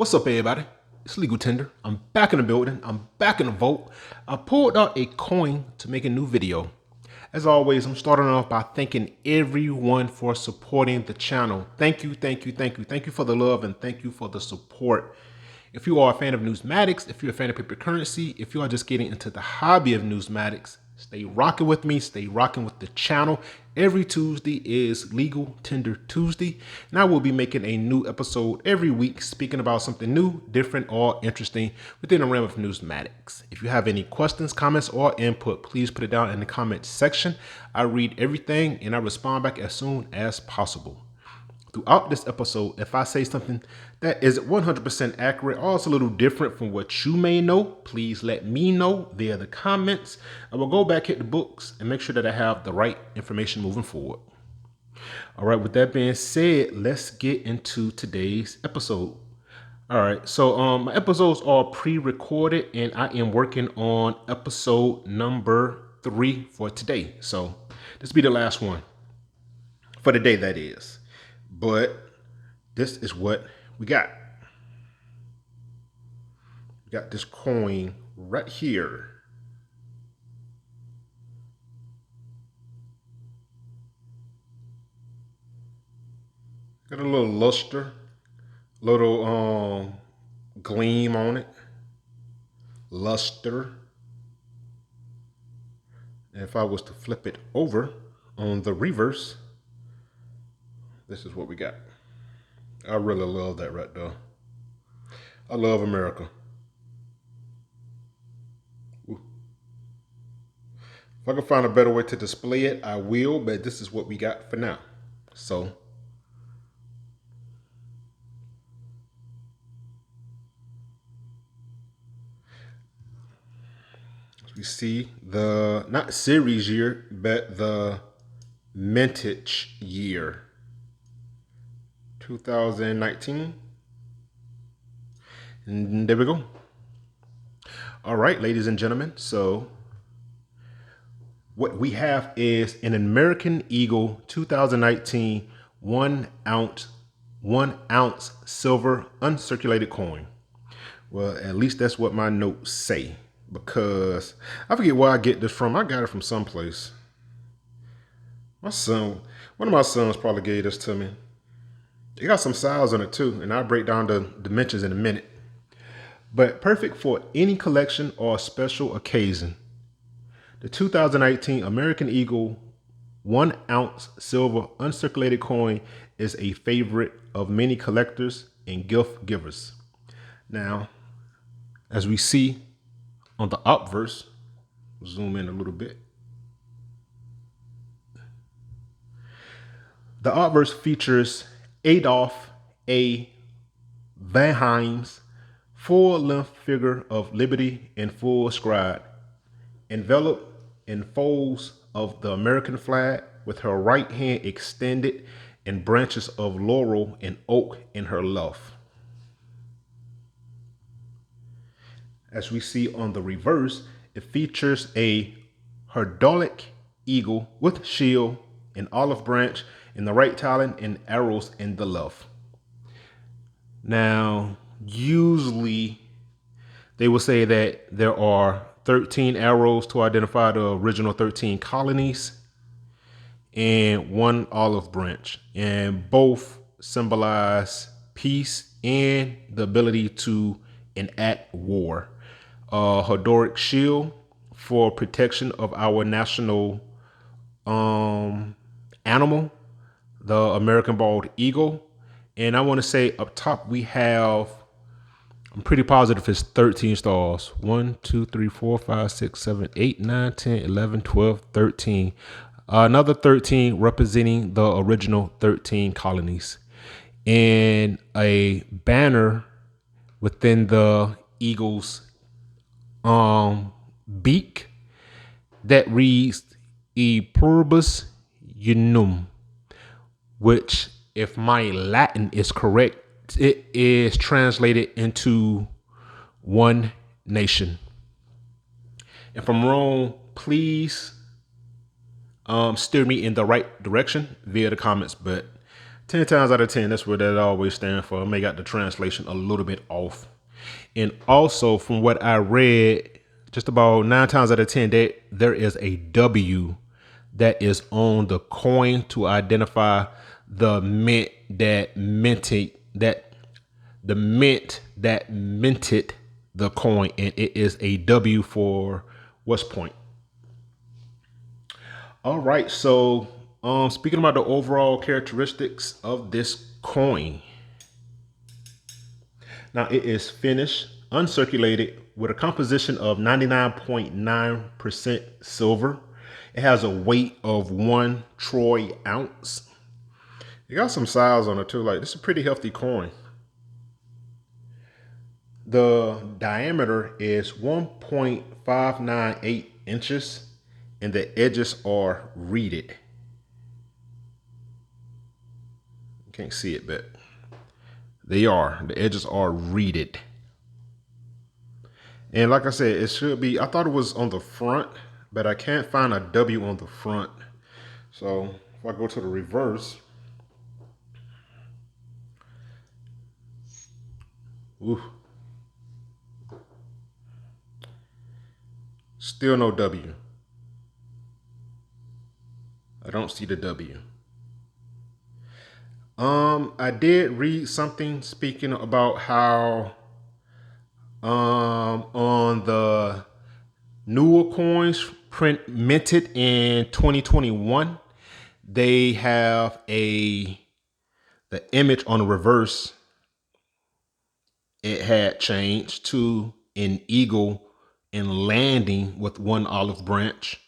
What's up, everybody? It's Legal Tender. I'm back in the building. I'm back in the vault. I pulled out a coin to make a new video. As always, I'm starting off by thanking everyone for supporting the channel. Thank you, thank you, thank you. Thank you for the love and thank you for the support. If you are a fan of numismatics, if you're a fan of paper currency, if you are just getting into the hobby of numismatics, stay rocking with me, stay rocking with the channel. Every Tuesday is Legal Tender Tuesday, and I will be making a new episode every week speaking about something new, different, or interesting within the realm of numismatics. If you have any questions, comments, or input, please put it down in the comments section. I read everything and I respond back as soon as possible. Throughout this episode, if I say something that is 100% accurate or it's a little different from what you may know, please let me know via the comments. I will go back, hit the books, and make sure that I have the right information moving forward. All right, with that being said, let's get into today's episode. All right, so my episodes are pre-recorded and I am working on episode number 3 for today. So this will be the last one for the day, that is. But this is what we got. We got this coin right here. Got a little luster, little gleam on it. Luster. And if I was to flip it over on the reverse, this is what we got. I really love that right there. I love America. Ooh. If I can find a better way to display it, I will, but this is what we got for now. So, as we see the, not series year, but the mintage year. 2019. And there we go. All right, ladies and gentlemen. So what we have is an American Eagle 2019 1 ounce silver uncirculated coin. Well, at least that's what my notes say, because I forget where I get this from. I got it from someplace. One of my sons probably gave this to me. It got some size on it too, and I'll break down the dimensions in a minute. But perfect for any collection or special occasion. The 2019 American Eagle 1 ounce silver uncirculated coin is a favorite of many collectors and gift givers. Now, as we see on the obverse, zoom in a little bit. The obverse features Adolf A. Vanheim's full-length figure of liberty in full stride, enveloped in folds of the American flag, with her right hand extended and branches of laurel and oak in her left. As we see on the reverse, it features a heraldic eagle with shield, an olive branch in the right talon, and arrows in the left. Now, usually they will say that there are 13 arrows to identify the original 13 colonies and 1 olive branch, and both symbolize peace and the ability to enact war. Heraldic shield for protection of our national animal, the American bald eagle. And I want to say up top we have, I'm pretty positive it's 13 stars. 1, 2, 3, 4, 5, 6, 7, 8, 9, 10, 11, 12, 13. Another 13 representing the original 13 colonies. And a banner within the eagle's beak that reads E pluribus unum, which, if my Latin is correct, it is translated into one nation. If I'm wrong, please steer me in the right direction via the comments. But 10 times out of 10, that's what that always stands for. I may got the translation a little bit off. And also, from what I read, just about 9 times out of 10, that there is a W that is on the coin to identify the mint that minted the coin, and it is a W for West Point. All right, so speaking about the overall characteristics of this coin. Now it is finished, uncirculated, with a composition of 99.9% silver. It has a weight of 1 troy ounce. It got some size on it too. Like, this is a pretty hefty coin. The diameter is 1.598 inches and the edges are reeded. You can't see it, but they are. The edges are reeded. And like I said, it should be, I thought it was on the front, but I can't find a W on the front. So if I go to the reverse, ooh, still no W. I don't see the W. I did read something speaking about how on the newer coins minted in 2021, they have the image on the reverse. It had changed to an eagle and landing with 1 olive branch.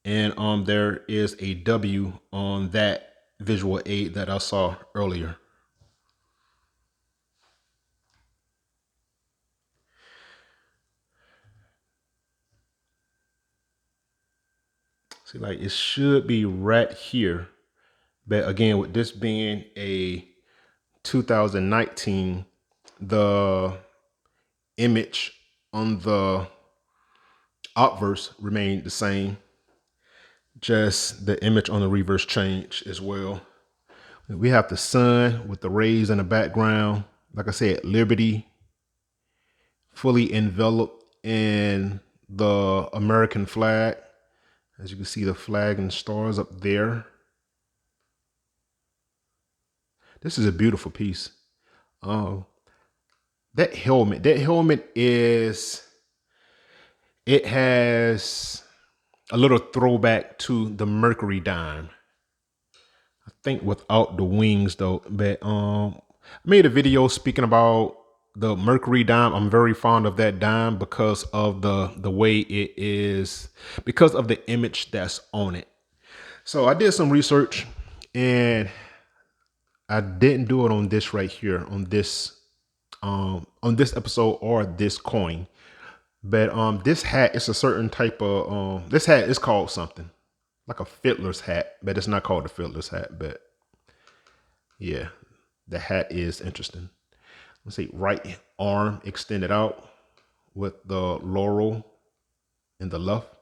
And there is a W on that visual aid that I saw earlier. See, like, it should be right here. But again, with this being a 2019, the image on the obverse remained the same. Just the image on the reverse changed as well. We have the sun with the rays in the background. Like I said, Liberty, fully enveloped in the American flag. As you can see, the flag and stars up there. This is a beautiful piece. That helmet is, it has a little throwback to the Mercury dime. I think without the wings though. But I made a video speaking about the Mercury dime. I'm very fond of that dime because of the way it is, because of the image that's on it. So I did some research and I didn't do it on this right here, on this episode or this coin. But this hat is a certain type of this hat is called something like a fiddler's hat, but it's not called a fiddler's hat. But yeah, the hat is interesting. Let's see, right arm extended out with the laurel in the left.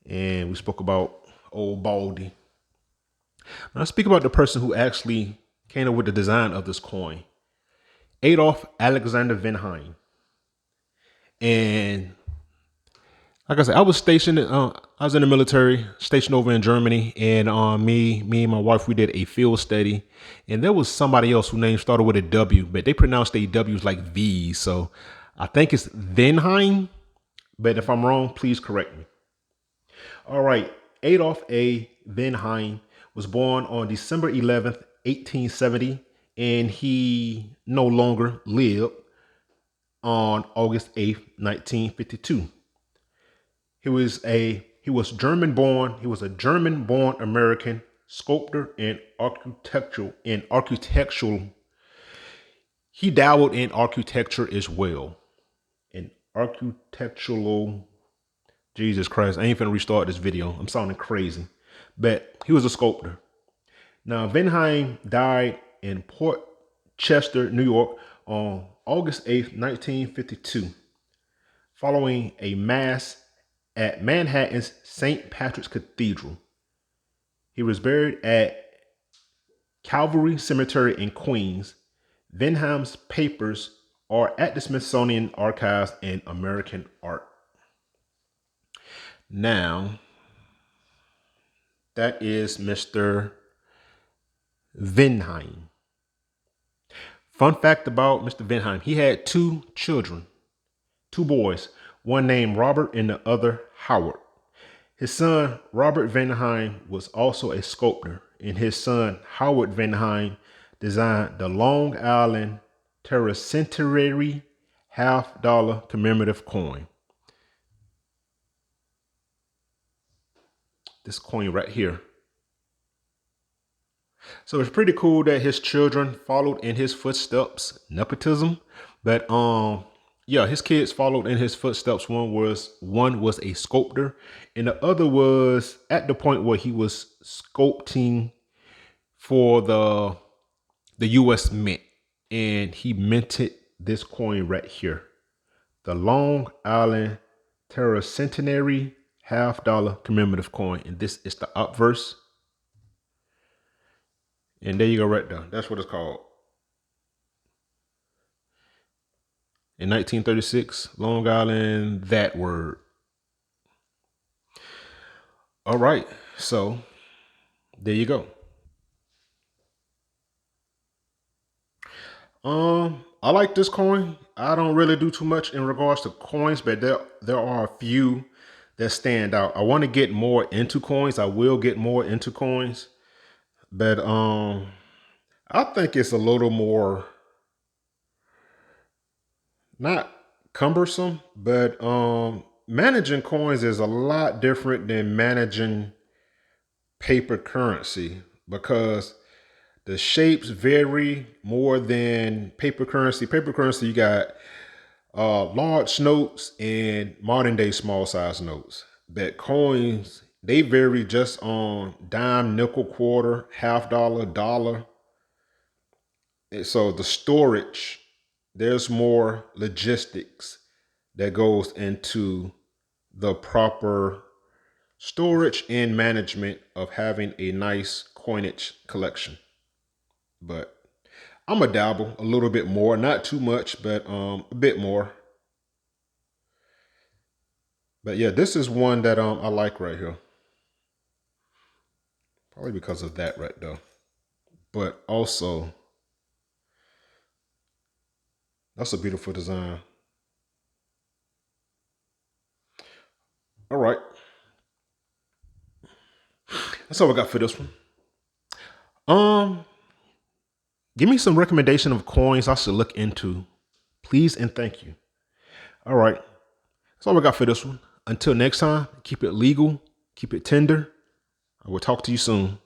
And we spoke about old Baldy. Now let's speak about the person who actually came up with the design of this coin. Adolf Alexander Venheim. And like I said, I was stationed, I was in the military, stationed over in Germany, and me and my wife, we did a field study, and there was somebody else whose name started with a W, but they pronounced their W's like V's, so I think it's Venheim, but if I'm wrong, please correct me. All right, Adolf A. Venheim was born on December 11th, 1870, and he no longer lived on August 8th, 1952. He was German born. He was a German born American sculptor and architectural. He dabbled in architecture as well. In architectural, Jesus Christ, I ain't finna restart this video. I'm sounding crazy. But he was a sculptor. Now, Venheim died in Port Chester, New York on August 8th, 1952, following a mass at Manhattan's St. Patrick's Cathedral. He was buried at Calvary Cemetery in Queens. Vinheim's papers are at the Smithsonian Archives in American Art. Now, that is Mr. Vinheim. Fun fact about Mr. Vinheim, he had two children, two boys, one named Robert and the other Howard. His son, Robert Vinheim, was also a sculptor, and his son, Howard Vinheim, designed the Long Island Tercentenary half-dollar commemorative coin. This coin right here. So it's pretty cool that his children followed in his footsteps, nepotism. But yeah, his kids followed in his footsteps. One was a sculptor, and the other was at the point where he was sculpting for the US Mint, and he minted this coin right here, the Long Island Tercentenary half-dollar commemorative coin, and this is the obverse. And there you go right there. That's what it's called. In 1936, Long Island, that word. All right, so there you go. I like this coin. I don't really do too much in regards to coins, but there are a few that stand out. I want to get more into coins. I will get more into coins, but I think it's a little more not cumbersome, but managing coins is a lot different than managing paper currency because the shapes vary more than paper currency. Paper currency, you got large notes and modern day small size notes. But coins, they vary just on dime, nickel, quarter, half-dollar, dollar. And so the storage, there's more logistics that goes into the proper storage and management of having a nice coinage collection. But I'm a dabble a little bit more, not too much, but a bit more. But yeah, this is one that I like right here. Probably because of that right there. But also, that's a beautiful design. All right. That's all I got for this one. Um, Give me some recommendation of coins I should look into. Please and thank you. All right. That's all I got for this one. Until next time, keep it legal, keep it tender. I will talk to you soon.